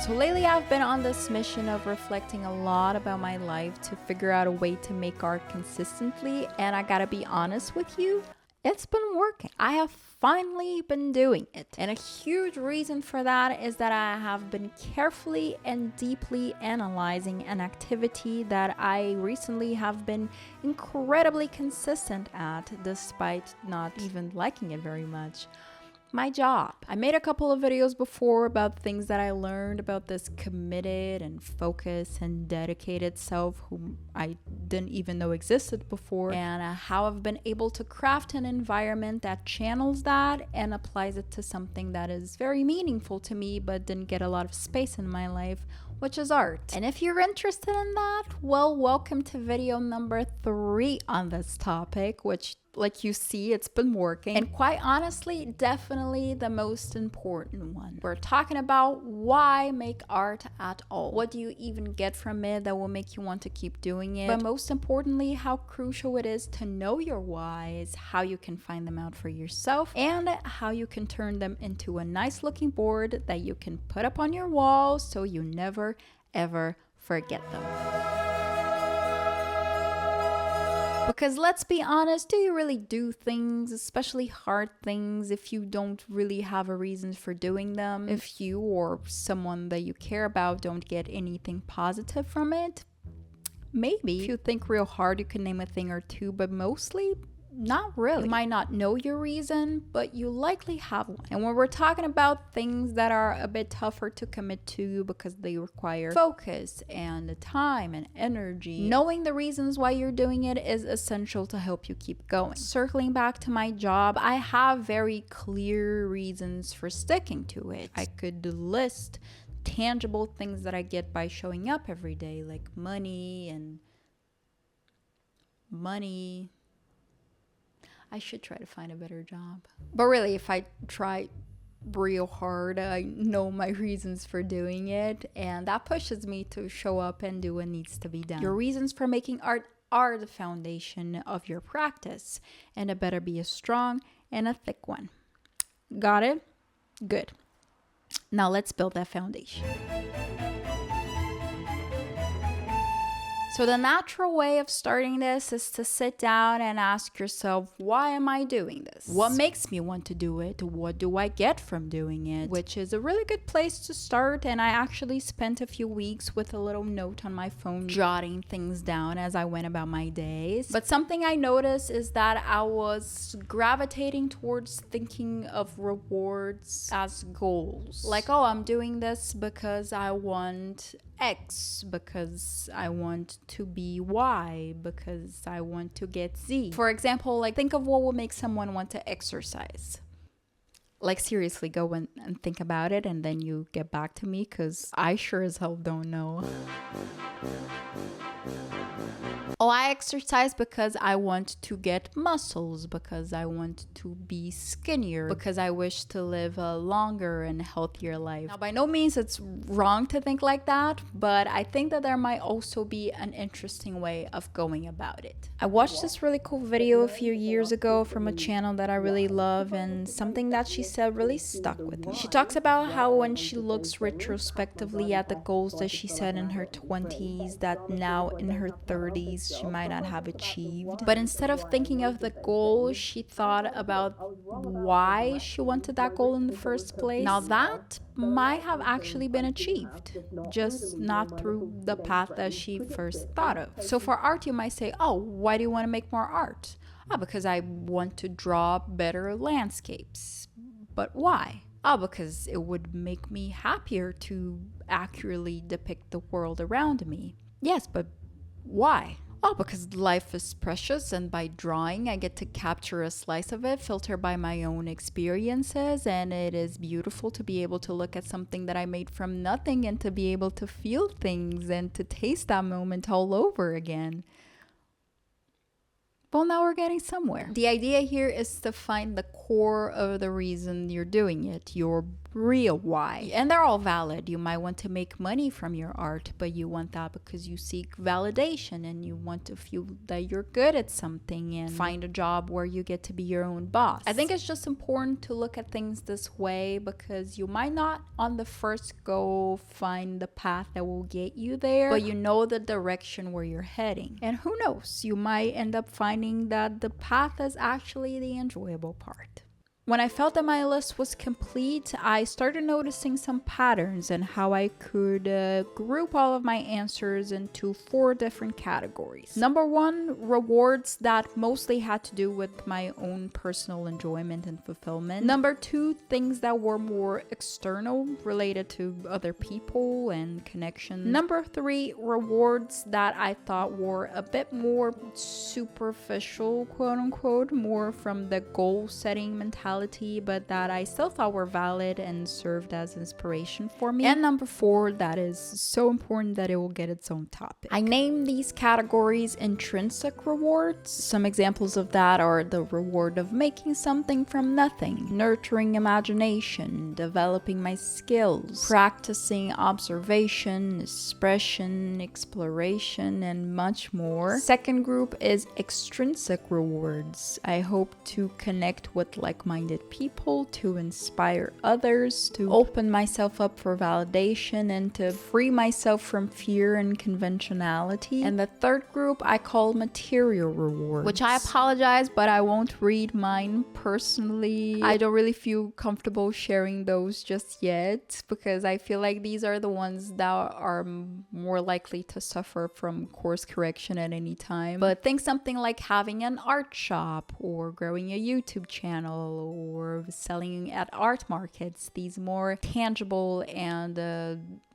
So lately I've been on this mission of reflecting a lot about my life to figure out a way to make art consistently, and I gotta be honest with you, it's been working. I have finally been doing it. And a huge reason for that is that I have been carefully and deeply analyzing an activity that I recently have been incredibly consistent at, despite not even liking it very much. My job. I made a couple of videos before about things that I learned about this committed and focused and dedicated self whom I didn't even know existed before, and how I've been able to craft an environment that channels that and applies it to something that is very meaningful to me but didn't get a lot of space in my life, which is art. And if you're interested in that, well, welcome to video number 3 on this topic, which, like you see, it's been working. And quite honestly, definitely the most important one. We're talking about why make art at all. What do you even get from it that will make you want to keep doing it? But most importantly, how crucial it is to know your whys, how you can find them out for yourself, and how you can turn them into a nice looking board that you can put up on your wall so you never ever forget them. Because let's be honest, do you really do things, especially hard things, if you don't really have a reason for doing them? If you or someone that you care about don't get anything positive from it? Maybe. If you think real hard, you can name a thing or two, but mostly, not really. You might not know your reason, but you likely have one. And when we're talking about things that are a bit tougher to commit to because they require focus and time and energy, knowing the reasons why you're doing it is essential to help you keep going. Circling back to my job, I have very clear reasons for sticking to it. I could list tangible things that I get by showing up every day, like money. I should try to find a better job. But really, if I try real hard, I know my reasons for doing it, and that pushes me to show up and do what needs to be done. Your reasons for making art are the foundation of your practice, and it better be a strong and a thick one. Got it? Good. Now let's build that foundation. So the natural way of starting this is to sit down and ask yourself, why am I doing this? What makes me want to do it? What do I get from doing it? Which is a really good place to start. And I actually spent a few weeks with a little note on my phone, jotting things down as I went about my days. But something I noticed is that I was gravitating towards thinking of rewards as goals. Like, oh, I'm doing this because I want X, because I want to be Y, because I want to get Z. For example, like, think of what would make someone want to exercise. Like, seriously, go and think about it, and then you get back to me, because I sure as hell don't know. Oh, I exercise because I want to get muscles, because I want to be skinnier, because I wish to live a longer and healthier life. Now, by no means it's wrong to think like that, but I think that there might also be an interesting way of going about it. I watched this really cool video a few years ago from a channel that I really love, and something that she said really stuck with me. She talks about how when she looks retrospectively at the goals that she set in her 20s, that now in her 30s, she might not have achieved. But instead of thinking of the goal, she thought about why she wanted that goal in the first place. Now that might have actually been achieved, just not through the path that she first thought of. So for art, you might say, oh, why do you want to make more art? Oh, because I want to draw better landscapes. But why? Oh, because it would make me happier to accurately depict the world around me. Yes, but why? Oh, because life is precious, and by drawing, I get to capture a slice of it, filtered by my own experiences, and it is beautiful to be able to look at something that I made from nothing and to be able to feel things and to taste that moment all over again. Well, now we're getting somewhere. The idea here is to find the core of the reason you're doing it, your real why. And they're all valid. You might want to make money from your art, but you want that because you seek validation and you want to feel that you're good at something and find a job where you get to be your own boss. I think it's just important to look at things this way because you might not on the first go find the path that will get you there, but you know the direction where you're heading. And who knows, you might end up finding that the path is actually the enjoyable part. When I felt that my list was complete, I started noticing some patterns and how I could group all of my answers into 4 different categories. Number 1, rewards that mostly had to do with my own personal enjoyment and fulfillment. Number 2, things that were more external, related to other people and connections. Number 3, rewards that I thought were a bit more superficial, quote unquote, more from the goal setting mentality, but that I still thought were valid and served as inspiration for me. And number 4, that is so important that it will get its own topic. I named these categories intrinsic rewards. Some examples of that are the reward of making something from nothing, nurturing imagination, developing my skills, practicing observation, expression, exploration, and much more. Second group is extrinsic rewards. I hope to connect with like-minded people, to inspire others, to open myself up for validation, and to free myself from fear and conventionality. And the third group I call material rewards, which I apologize, but I won't read mine personally. I don't really feel comfortable sharing those just yet because I feel like these are the ones that are more likely to suffer from course correction at any time. But think something like having an art shop or growing a YouTube channel or selling at art markets, these more tangible and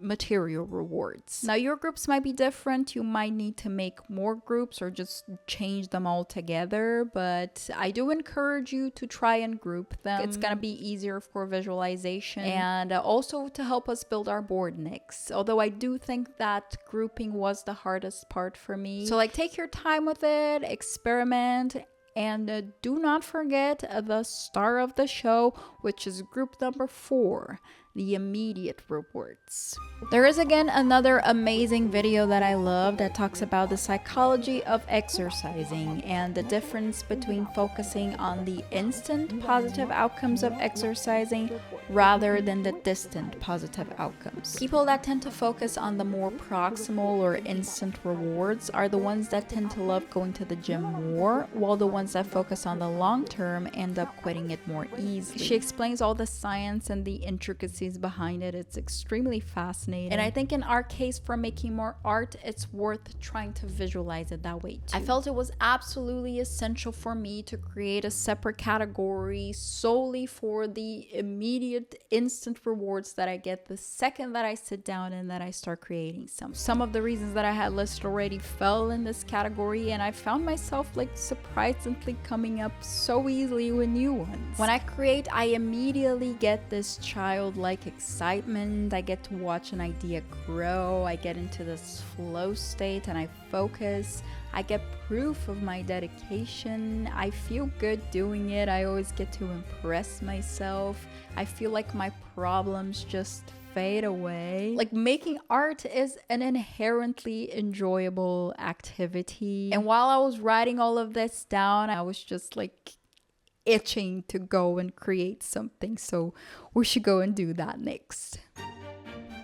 material rewards. Now your groups might be different. You might need to make more groups or just change them all together, but I do encourage you to try and group them. It's gonna be easier for visualization and also to help us build our board next. Although I do think that grouping was the hardest part for me. So like take your time with it, experiment, and do not forget the star of the show, which is group number 4, the immediate rewards. There is again another amazing video that I love that talks about the psychology of exercising and the difference between focusing on the instant positive outcomes of exercising rather than the distant positive outcomes. People that tend to focus on the more proximal or instant rewards are the ones that tend to love going to the gym more, while the ones that focus on the long term end up quitting it more easily. She explains all the science and the intricacies behind it. It's extremely fascinating. And I think in our case for making more art, it's worth trying to visualize it that way too. I felt it was absolutely essential for me to create a separate category solely for the immediate instant rewards that I get the second that I sit down and that I start creating some. Some of the reasons that I had listed already fell in this category, and I found myself like surprisingly coming up so easily with new ones. When I create, I immediately get this childlike excitement. I get to watch an idea grow. I get into this flow state and I focus. I get proof of my dedication. I feel good doing it. I always get to impress myself. I feel like my problems just fade away. Like making art is an inherently enjoyable activity. And while I was writing all of this down, I was just like itching to go and create something. So we should go and do that next.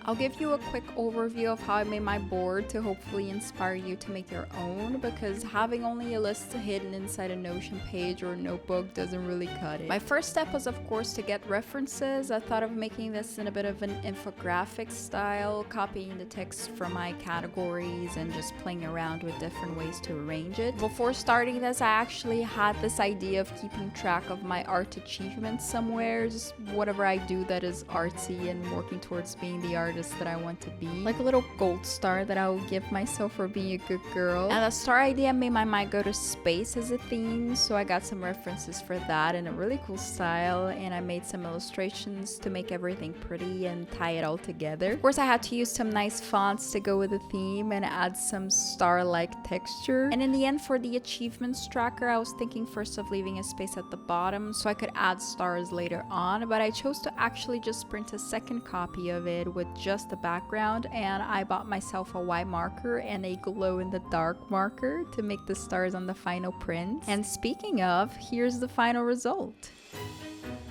I'll give you a quick overview of how I made my board to hopefully inspire you to make your own, because having only a list hidden inside a Notion page or notebook doesn't really cut it. My first step was, of course, to get references. I thought of making this in a bit of an infographic style, copying the text from my categories and just playing around with different ways to arrange it. Before starting this, I actually had this idea of keeping track of my art achievements somewhere, just whatever I do that is artsy and working towards being the artist artist that I want to be. Like a little gold star that I will give myself for being a good girl. And the star idea made my mind go to space as a theme, so I got some references for that in a really cool style, and I made some illustrations to make everything pretty and tie it all together. Of course, I had to use some nice fonts to go with the theme and add some star-like texture. And in the end, for the achievements tracker, I was thinking first of leaving a space at the bottom so I could add stars later on, but I chose to actually just print a second copy of it with just the background, and I bought myself a white marker and a glow-in-the-dark marker to make the stars on the final print. And speaking of, here's the final result.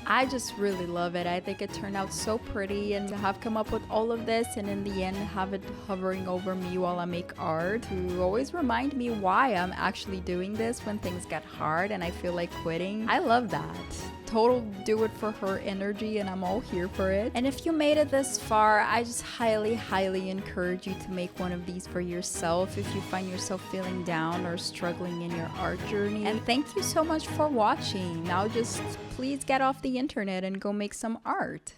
I just really love it. I think it turned out so pretty, and to have come up with all of this and in the end have it hovering over me while I make art to always remind me why I'm actually doing this when things get hard and I feel like quitting. I love that. Total do it for her energy, and I'm all here for it. And if you made it this far, I just highly encourage you to make one of these for yourself if you find yourself feeling down or struggling in your art journey. And thank you so much for watching. Now just please get off the internet and go make some art.